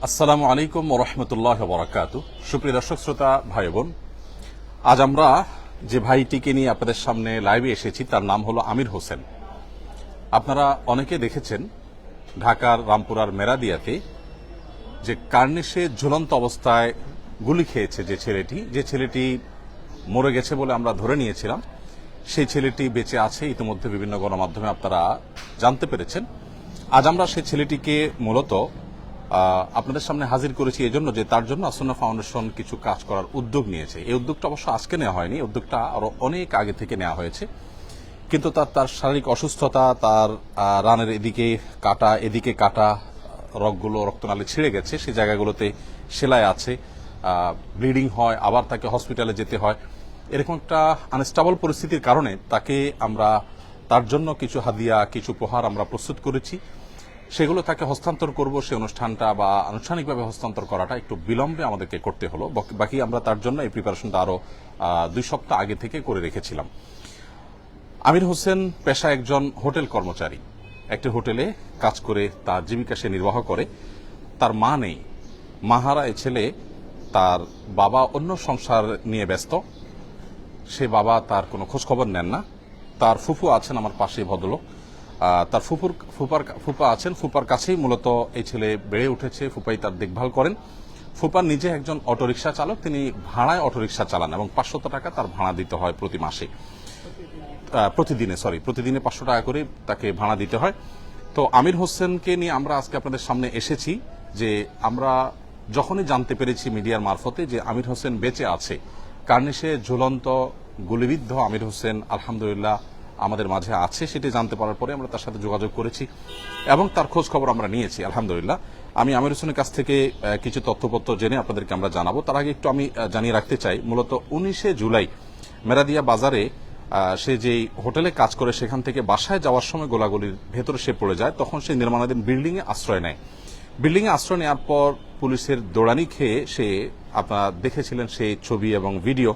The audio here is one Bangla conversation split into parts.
আসসালামু আলাইকুম ওয়া রাহমাতুল্লাহি ওয়া বারাকাতুহু। সুপ্রিয় দর্শক শ্রোতা ভাই বোন, আজ আমরা যে ভাইটিকে নিয়ে আপনাদের সামনে লাইভে এসেছি তার নাম হলো আমির হোসেন। আপনারা অনেকে দেখেছেন ঢাকার রামপুরার মেরাদিয়াতে যে কার্নিশে ঝুলন্ত অবস্থায় গুলি খেয়েছে যে ছেলেটি মরে গেছে বলে আমরা ধরে নিয়েছিলাম, সেই ছেলেটি বেঁচে আছে। ইতিমধ্যে বিভিন্ন গণমাধ্যমে আপনারা জানতে পেরেছেন। আজ আমরা সেই ছেলেটিকে মূলত আপনাদের সামনে হাজির করেছি এজন্য যে তার জন্য আসন্না ফাউন্ডেশন কিছু কাজ করার উদ্যোগ নিয়েছে। এই উদ্যোগটা অবশ্য আজকে নেওয়া হয়নি, উদ্যোগটা আরো অনেক আগে থেকে নেওয়া হয়েছে। কিন্তু তার শারীরিক অসুস্থতা, তার রানের এদিকে কাটা রগগুলো রক্তনালী ছিঁড়ে গেছে, সেই জায়গাগুলোতে সেলাই আছে, ব্লিডিং হয়, আবার তাকে হসপিটালে যেতে হয়। এরকম একটা আনস্টেবল পরিস্থিতির কারণে আমরা তার জন্য কিছু হাদিয়া, কিছু উপহার আমরা প্রস্তুত করেছি। সেগুলো তাকে হস্তান্তর করব। সেই অনুষ্ঠানটা বা আনুষ্ঠানিকভাবে হস্তান্তর করাটা একটু বিলম্বে আমাদেরকে করতে হলো। বাকি আমরা তার জন্য এই প্রিপারেশনটা আরো 2 সপ্তাহ আগে থেকে করে রেখেছিলাম। আমির হোসেন পেশা একজন হোটেল কর্মচারী, একটি হোটেলে কাজ করে তার জীবিকা সে নির্বাহ করে। তার মা নেই, মাহারা এই ছেলে। তার বাবা অন্য সংসার নিয়ে ব্যস্ত, সে বাবা তার কোনো খোঁজ খবর নেন না। তার ফুফু আছেন আমার পাশে, ভদ্রলোক। তার ফুপা আছেন, ফুপার কাছেই মূলত এই ছেলে বেড়ে উঠেছে। ফুপাই তার দেখভাল করেন। ফুপা নিজে একজন অটোরিকশা চালক, তিনি ভাড়ায় অটোরিকশা চালান এবং 500 টাকা তার ভাড়া দিতে হয় প্রতি মাসে, প্রতিদিনে 500 টাকা করে তাকে ভাড়া দিতে হয়। তো আমির হোসেনকে নিয়ে আমরা আজকে আপনাদের সামনে এসেছি যে আমরা যখনই জানতে পেরেছি মিডিয়ার মারফতে যে আমির হোসেন বেঁচে আছে, কার্নিশে ঝুলন্ত গুলিবিদ্ধ আমির হোসেন আলহামদুলিল্লাহ আমাদের মাঝে আছে, সেটি জানতে পারার পরে আমরা তার সাথে যোগাযোগ করেছি এবং তার খোঁজ খবর আমরা নিয়েছি আলহামদুলিল্লাহ। আমি আমির হোসেনের কাছ থেকে কিছু তথ্যপত্র জেনে আপনাদেরকে আমরা জানাবো। তার আগে একটু আমি জানিয়ে রাখতে চাই, মূলত 19শে জুলাই মেরাদিয়া বাজারে সে যেই হোটেলে কাজ করে সেখান থেকে বাসায় যাওয়ার সময় গোলাগুলির ভেতরে সে পড়ে যায়। তখন সে নির্মাণাধীন বিল্ডিং এ আশ্রয় নেয়। বিল্ডিং এ আশ্রয় নেওয়ার পর পুলিশের দৌড়ানি খেয়ে সে, আপনারা দেখেছিলেন সেই ছবি এবং ভিডিও,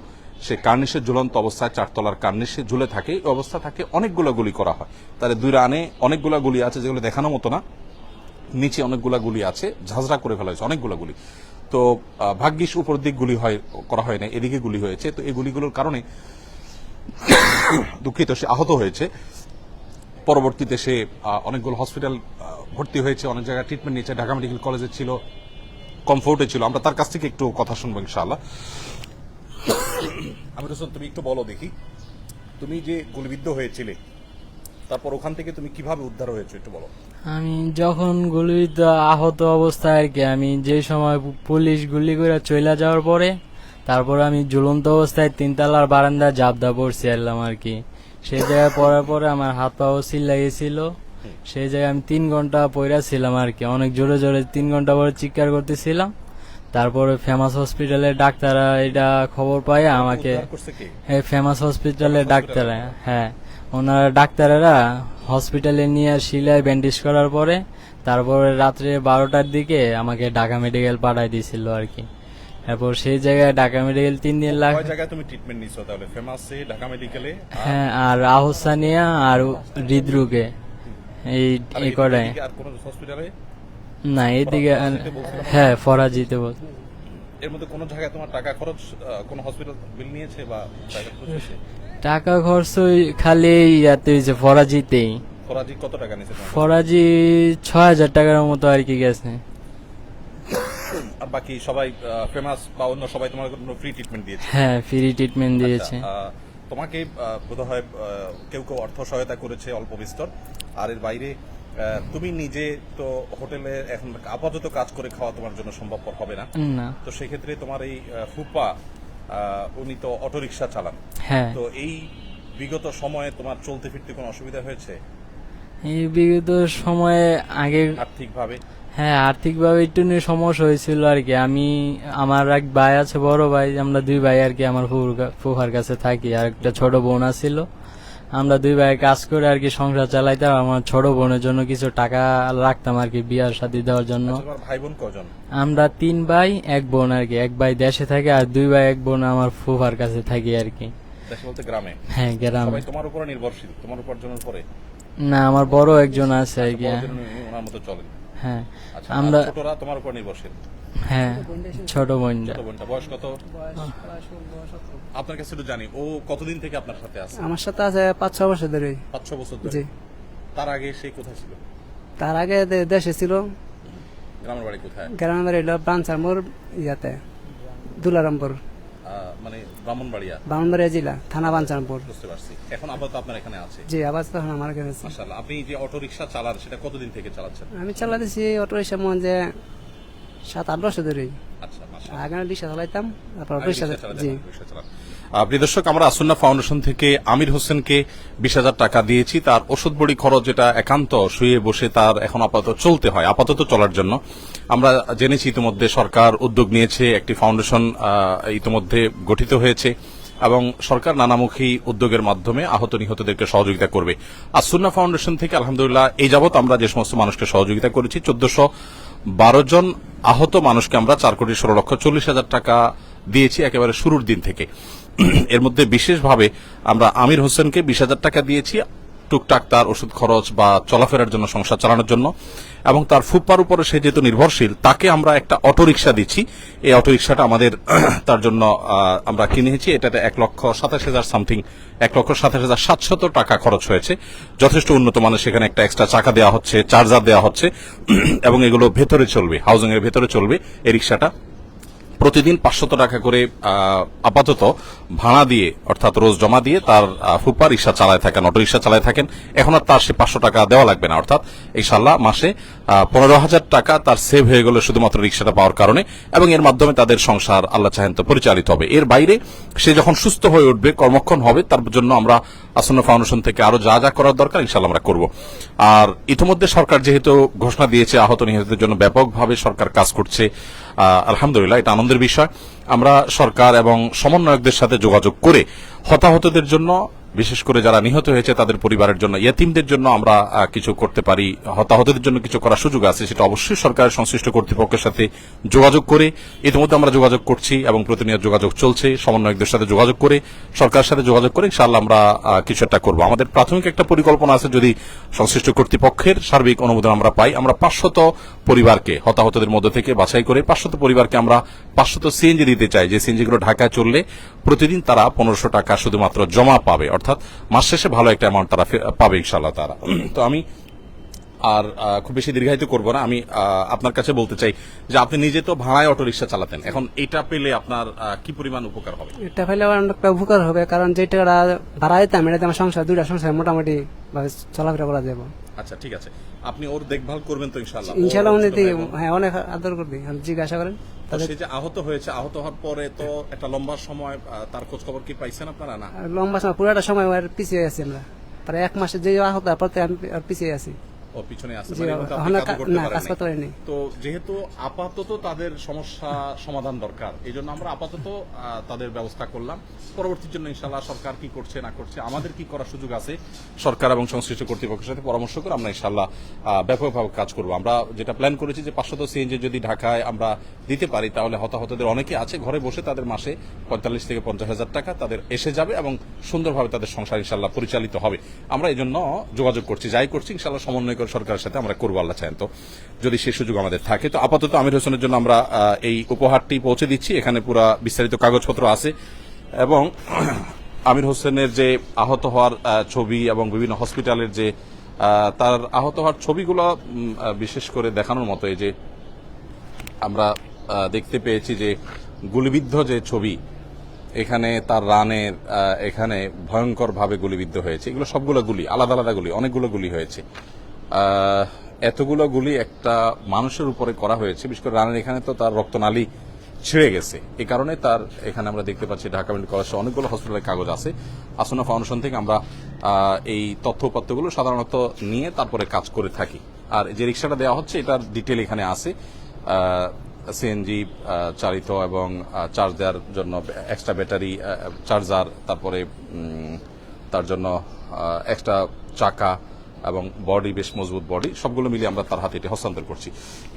সে কার্নিশে ঝুলন্ত অবস্থায় 4 তলার কার্নিশে ঝুলে থাকে। এই অবস্থা থাকে, অনেকগুলো গুলি করা হয়। তার 2 রানে অনেকগুলো গুলি আছে যেগুলো দেখানোর মতো না। নিচে অনেকগুলো গুলি আছে, ঝাঁঝরা করে ফেলা হয়েছে অনেকগুলো গুলি। তো ভাগ্যিস উপর দিক গুলি করা হয় না, এদিকে গুলি হয়েছে। তো এই গুলিগুলোর কারণে দুঃখিত, সে আহত হয়েছে। পরবর্তীতে সে অনেকগুলো হসপিটাল ভর্তি হয়েছে, অনেক জায়গায় ট্রিটমেন্ট নিয়েছে। ঢাকা মেডিকেল কলেজে ছিল, কমফোর্টে ছিল। আমরা তার কাছ থেকে একটু কথা শুনবো ইনশাআল্লাহ। আমির হোসেন, তুমি একটু বলো দেখি, তুমি যে গুলিবিদ্ধ হয়েছিলে তারপর ওখান থেকে তুমি কিভাবে উদ্ধার হয়েছো একটু বলো। আমি যখন গুলিবিদ্ধ আহত অবস্থায় আর কি, আমি যে সময় পুলিশ গুলি করে চলে যাওয়ার পরে তারপর আমি ঝুলন্ত অবস্থায় 3 তলার বারান্দায় জাবদা পড়ছি এলাম আর কি। সেই জায়গায় পড়ার পরে আমার হাত পাও লাগিয়েছিল। সেই জায়গায় আমি 3 ঘন্টা পড়া ছিলাম আর কি, অনেক জোরে জোরে 3 ঘন্টা পরে চিৎকার করতেছিলাম। তারপরে ফেমাস হসপিটালের ডাক্তাররা এটা খবর পায় আমাকে, ফেমাস হসপিটালের ডাক্তার, হ্যাঁ ওনারা ডাক্তারেরা হসপিটালে নিয়ে শিলায় ব্যান্ডেজ করার পরে তারপরে রাত্রে 12টার দিকে আমাকে ঢাকা মেডিকেল পাঠাই দিয়েছিল আর কি। এরপর সেই জায়গায় ঢাকা মেডিকেল 3 দিন লাগে। কয় জায়গায় তুমি ট্রিটমেন্ট নিছো তাহলে? ফেমাসে, ঢাকা মেডিকেলে, হ্যাঁ, আর আহসানিয়া আর হৃদরোগে, এই কটায়। আর কোন হসপিটালে না, এদিকে হ্যাঁ ফরাজিতে বল। এর মধ্যে কোন জায়গায় তোমার টাকা খরচ, কোন হসপিটাল বিল নিয়েছে বা টাকা খরচ হয়েছে? টাকা খরচ খালি ইয়াতে হয়েছে ফরাজিতেই। ফরাজি কত টাকা নিয়েছে? ফরাজি 6000 টাকার মতো আর কি গেছে। আর বাকি সবাই ফেমাস বা অন্য সবাই তোমার ফ্রি ট্রিটমেন্ট দিয়েছে? হ্যাঁ, ফ্রি ট্রিটমেন্ট দিয়েছে। তোমাকে বোধহয় কেউ অর্থ সহায়তা করেছে অল্প বিস্তর। আর এর বাইরে তুমি নিজে তো হোটেলে এখন আপাতত কাজ করে খাওয়া তোমার জন্য সম্ভবপর হবে না। তো সেক্ষেত্রে তোমার এই ফুপা, উনি তো অটোরিকশা চালান। হ্যাঁ। তো এই বিগত সময়ে তোমার চলতে ফিরতে কোনো অসুবিধা হয়েছে? এই বিগত সময়ে আগে আর্থিকভাবে? হ্যাঁ, আর্থিকভাবে একটু সমস্যা হয়েছিল আর কি। আমার এক ভাই আছে, বড় ভাই, আমরা 2 ভাই আর কি আমার ফুফার কাছে থাকি। আর একটা ছোট বোন আছিল। আমরা 2 ভাই কাজ করে আর কি সংসার চালাইতাম। আমার ছোট বোনের জন্য কিছু টাকা রাখতাম আর কি, বিয়ার শাদী দেওয়ার জন্য। ভাই বোন কজন? আমরা 3 ভাই 1 বোন আর কি। 1 ভাই দেশে থাকে আর 2 ভাই 1 বোন আমার ফুফার কাছে থাকি আর কি। দেশে বলতে গ্রামে? হ্যাঁ, গ্রামে। সবাই তোমার উপর নির্ভরশীল, তোমার উপার্জনের পরে? না, আমার বড় একজন আছে আর কি। ওনার মতো চলেন? হ্যাঁ আচ্ছা, আমরা আর ছোটরা তোমার উপর নির্ভরশীল। হ্যাঁ ছোট বোনটা ছোট বোনটা বয়স কত? আপনার কাছে একটু জানি, ও কতদিন থেকে আপনার সাথে আছে? আমার সাথে আছে 5-6 বছর ধরে। 5-6 বছর ধরে। জি। তার আগে সে কোথায় ছিল? তার আগে দেশে ছিল, গ্রামের বাড়ি কোথায়? গ্রামের বাড়ি হলো ব্রাঞ্চার মোড়, ইয়াতে দুলারামপুর, মানে ব্রাহ্মণবাড়িয়া। ব্রাহ্মণবাড়িয়া জেলা, থানা বাঞ্চারপুর। বুঝতে পারছি। এখন আপাতত আপনার এখানে আছে। জি, আবার তখন আমার কাছে আছে। মাশাআল্লাহ। আপনি যে অটো রিকশা চালান সেটা কতদিন থেকে চালাচ্ছেন? আমি চালাতেছি অটো রিক্সা মনে যে 7-8 বছর ধরেই। আচ্ছা, মাশাআল্লাহ। আগে রিক্সা চালাইতাম, তারপর আগে রিক্সা। রিকশা চালাতেন, জি। রিকশা চালান। প্রিয় দর্শক, আমরা আসুন্না ফাউন্ডেশন থেকে আমির হোসেনকে 20,000 টাকা দিয়েছি। তার ওষুধ বড়ি খরচ, যেটা একান্ত শুয়ে বসে তার এখন আপাতত চলতে হয়, আপাতত চলার জন্য। আমরা জেনেছি ইতিমধ্যে সরকার উদ্যোগ নিয়েছে, একটি ফাউন্ডেশন ইতিমধ্যে গঠিত হয়েছে এবং সরকার নানামুখী উদ্যোগের মাধ্যমে আহত নিহতদেরকে সহযোগিতা করবে। আসুন্না ফাউন্ডেশন থেকে আলহামদুলিল্লাহ এই যাবত আমরা যে সমস্ত মানুষকে সহযোগিতা করেছি, 1412 জন আহত মানুষকে আমরা 4,16,40,000 টাকা দিয়েছি একেবারে শুরুর দিন থেকে। এর মধ্যে বিশেষভাবে আমরা আমির হোসেনকে 20,000 টাকা দিয়েছি টুকটাক তার ওষুধ খরচ বা চলাফেরার জন্য, সংসার চালানোর জন্য, এবং তার ফুপ্পার উপরে সে যেহেতু নির্ভরশীল, তাকে আমরা একটা অটোরিকশা দিচ্ছি। এই অটোরিকশাটা আমাদের তার জন্য আমরা কিনেছি। এটাতে 1,27,000 সামথিং, 1,27,700 টাকা খরচ হয়েছে। যথেষ্ট উন্নত মানের সেখানে একটা এক্সট্রা চাকা দেওয়া হচ্ছে, চার্জার দেওয়া হচ্ছে এবং এগুলো ভেতরে চলবে, হাউজিং এর ভেতরে চলবে এই রিকশাটা। প্রতিদিন 500 টাকা করে আপাতত ভাড়া দিয়ে, অর্থাৎ রোজ জমা দিয়ে তার ফুপ্পা রিক্সা চালায় থাকেন, অটো রিক্সা চালায় থাকেন। এখন আর তার সে 500 টাকা দেওয়া লাগবে না, অর্থাৎ ইনশাআল্লাহ মাসে 15,000 টাকা তার সেভ হয়ে গেল শুধুমাত্র রিক্সাটা পাওয়ার কারণে, এবং এর মাধ্যমে তাদের সংসার আল্লাহ চাহেন তো পরিচালিত হবে। এর বাইরে সে যখন সুস্থ হয়ে উঠবে, কর্মক্ষম হবে, তার জন্য আমরা আসন্ন ফাউন্ডেশন থেকে আরো যা যা করার দরকার ইনশাআল্লাহ আমরা করব। আর ইতিমধ্যে সরকার যেহেতু ঘোষণা দিয়েছে আহত নিহতদের জন্য ব্যাপকভাবে সরকার কাজ করছে, আলহামদুলিল্লাহ এটা আনন্দের বিষয়। আমরা সরকার এবং সমন্বয়কদের সাথে যোগাযোগ করে হতাহতদের জন্য, বিশেষ করে যারা নিহত হয়েছে তাদের পরিবারের জন্য, ইয়াতিমদের জন্য আমরা কিছু করতে পারি, হতাহতদের জন্য কিছু করার সুযোগ আছে, সেটা অবশ্যই সরকারের সংশ্লিষ্ট কর্তৃপক্ষের সাথে যোগাযোগ করে, ইতিমধ্যে আমরা যোগাযোগ করছি এবং প্রতিনিয়ত যোগাযোগ চলছে। সমন্বয়কদের সাথে যোগাযোগ করে, সরকারের সাথে যোগাযোগ করে ইনশাআল্লাহ আমরা কিছু একটা করবো। আমাদের প্রাথমিক একটা পরিকল্পনা আছে, যদি সংশ্লিষ্ট কর্তৃপক্ষের সার্বিক অনুমোদন আমরা পাই, আমরা 500 পরিবারকে হতাহতদের মধ্য থেকে বাছাই করে 500 পরিবারকে আমরা 500 সিএনজি দিতে চাই, যে সিএনজিগুলো ঢাকায় চললে প্রতিদিন তারা 1500 টাকা শুধুমাত্র জমা পাবে, অর্থাৎ মাস শেষে ভালো একটা অ্যামাউন্ট তারা পাবে ইনশাআল্লাহ তারা। তো আমি আর খুব বেশি দীর্ঘায়িত করব না। আমি আপনার কাছে বলতে চাই যে আপনি নিজে তো ভাড়ায় অটো রিক্সা চালাতেন, এখন এটা পেলে আপনার কি পরিমাণ উপকার হবে? এটা পাইলে আমার অনেকটা উপকার হবে, কারণ যে টাকাটা ভাড়া দিতাম এটাতে আমার সংসার, 2টা সংসার মোটামুটি ভাবে চলাফেরা করা যাবে। আচ্ছা, ঠিক আছে। আপনি ওর দেখভাল করবেন তো ইনশাআল্লাহ? ইনশাআল্লাহ উনি হ্যাঁ অনেক আদর করবি, জিজ্ঞাসা করেন। সে যে আহত হয়েছে, আহত হওয়ার পরে তো একটা লম্বা সময় তার খোঁজ খবর কি পাইছেন আপনারা? না, লম্বা সময় পুরাটা সময় আর পিছিয়ে আছি আমরা, প্রায় 1 মাসে যে আহত, তারপর আমি আর পিছিয়ে আছি। ও পিছনে আছে, জি, মানে এগুলো তো আপনি ওখানে কাজও করতে না, পারেন কাজ নাই। করতে পারিনি। তো যেহেতু আপাতত তাদের সমস্যা সমাধান দরকার, এই জন্য আমরা আপাতত তাদের ব্যবস্থা করলাম। পরবর্তীর জন্য ইনশাআল্লাহ সরকার কি করছে না করছে, আমাদের কি করার সুযোগ আছে, সরকার এবং সংশ্লিষ্ট কর্তৃপক্ষের সাথে পরামর্শ করে আমরা ইনশাআল্লাহ ব্যাপকভাবে কাজ করব। আমরা যেটা প্ল্যান করেছি যে 500 সিএনজি যদি ঢাকায় আমরা দিতে পারি, তাহলে হতাহতদের অনেকে আছে ঘরে বসে, তাদের মাসে 45 থেকে 50,000 টাকা তাদের এসে যাবে এবং সুন্দরভাবে তাদের সংসার ইনশাআল্লাহ পরিচালিত হবে। আমরা এই জন্য যোগাযোগ করছি, যাই করছি ইনশাআল্লাহ সমন্বয় করে সরকারের সাথে আমরা করবো, আল্লাহ চান তো, যদি সেই সুযোগ আমাদের থাকে। তো আপাতত আমির হোসেনের জন্য আমরা এই উপহারটি পৌঁছে দিচ্ছি। এখানে পুরো বিস্তারিত কাগজপত্র আছে এবং আমির হোসেনের যে আহত হওয়ার ছবি এবং বিভিন্ন হসপিটালের যে তার আহত হওয়ার ছবিগুলো বিশেষ করে দেখানোর মতো। এই যে আমরা দেখতে পেয়েছি যে গুলিবিদ্ধ যে ছবি, এখানে তার রানের এখানে ভয়ঙ্করভাবে গুলিবিদ্ধ হয়েছে। এগুলো সবগুলো গুলি, আলাদা আলাদা গুলি, অনেকগুলো গুলি হয়েছে। এতগুলো গুলি একটা মানুষের উপরে করা হয়েছে, বিশেষ করে রানের এখানে তো তার রক্তনালী ছিঁড়ে গেছে। এই কারণে তার এখানে আমরা দেখতে পাচ্ছি ঢাকা মেডিকেল কলেজে অনেকগুলো হসপিটালের কাগজ আছে। আসনা ফাউন্ডেশন থেকে আমরা এই তথ্য উপাত্তগুলো সাধারণত নিয়ে তারপরে কাজ করে থাকি। আর যে রিক্সাটা দেওয়া হচ্ছে এটার ডিটেল এখানে আছে, সিএনজি চালিত এবং চার্জ দেওয়ার জন্য এক্সট্রা ব্যাটারি চার্জার, তারপরে তার জন্য এক্সট্রা চাকা, এবং বডি বেশ মজবুত বডি, সবগুলো মিলিয়ে আমরা তার হাতে এটি হস্তান্তর করছি।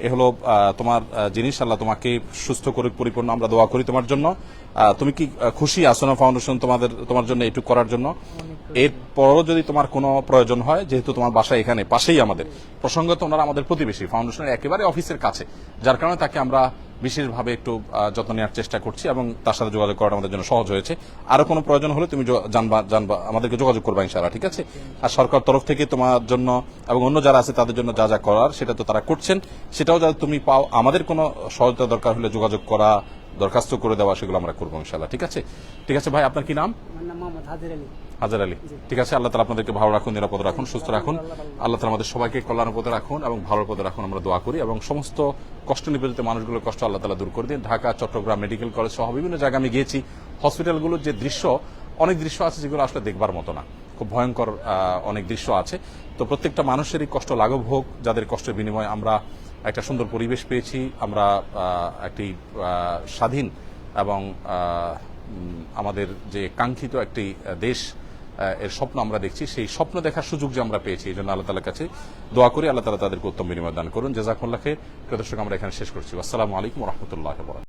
এ হলো তোমার জিনিস। আল্লাহ তোমাকে সুস্থ করে পরিপূর্ণ আমরা দোয়া করি তোমার জন্য। তুমি কি খুশি আসনা ফাউন্ডেশন তোমার জন্য এইটুকু করার জন্য? এরপরও যদি তোমার কোনো প্রয়োজন হয়, যেহেতু তোমার বাসা এখানে পাশেই আমাদের, প্রসঙ্গত ওনারা আমাদের প্রতিবেশী, ফাউন্ডেশনের একেবারে অফিসের কাছে, যার কারণে তাকে আমরা বিশেষভাবে একটু যত্ন নেওয়ার চেষ্টা করছি এবং তার সাথে যোগাযোগ করাটা আমাদের জন্য সহজ হয়েছে। আরো কোনো প্রয়োজন হলে তুমি জানবা, আমাদেরকে যোগাযোগ করবা ইনশাআল্লাহ, ঠিক আছে? আর সরকার তরফ থেকে তোমার জন্য এবং অন্য যারা আছে তাদের জন্য যা যা করার সেটা তো তারা করছেন, সেটাও যাতে তুমি পাও। আমাদের কোনো সহায়তা দরকার হলে যোগাযোগ করা, দরখাস্ত করে দেওয়া, সেগুলো আমরা করবো ইনশাআল্লাহ, ঠিক আছে? ঠিক আছে ভাই, আপনার কি নাম? আমার নাম মোহাম্মদ হাজির আলী। হাজার আলী। ঠিক আছে, আল্লাহ তাআলা আপনাদেরকে ভালো রাখুন, নিরাপদ রাখুন, সুস্থ রাখুন। আল্লাহ তাআলা আমাদের সবাইকে কল্যাণ পথে রাখুন এবং ভালোর পথে রাখুন, আমরা দোয়া করি। এবং সমস্ত কষ্ট নিবেদিত মানুষগুলোর কষ্ট আল্লাহ তাআলা দূর করে দিন। ঢাকা, চট্টগ্রাম মেডিকেল কলেজ সহ বিভিন্ন জায়গায় আমি গিয়েছি, হসপিটালগুলোর যে দৃশ্য, অনেক দৃশ্য আছে যেগুলো আসলে দেখবার মতো না, খুব ভয়ঙ্কর অনেক দৃশ্য আছে। তো প্রত্যেকটা মানুষেরই কষ্ট লাঘব হোক, যাদের কষ্টের বিনিময়ে আমরা একটা সুন্দর পরিবেশ পেয়েছি, আমরা একটি স্বাধীন এবং আমাদের যে কাঙ্ক্ষিত একটি দেশ, এর স্বপ্ন আমরা দেখছি, সেই স্বপ্ন দেখার সুযোগ যে আমরা পেয়েছি, এই জন্য আল্লাহ তাআলার কাছে দোয়া করি আল্লাহ তাআলা তাদেরকে উত্তম বিনিময় দান করুন। জাযাকুমুল্লাহ খাইর। প্রিয় দর্শক, আমরা এখানে শেষ করছি। আসসালামু আলাইকুম ওয়া রাহমাতুল্লাহি ওয়া বারাকাতুহু।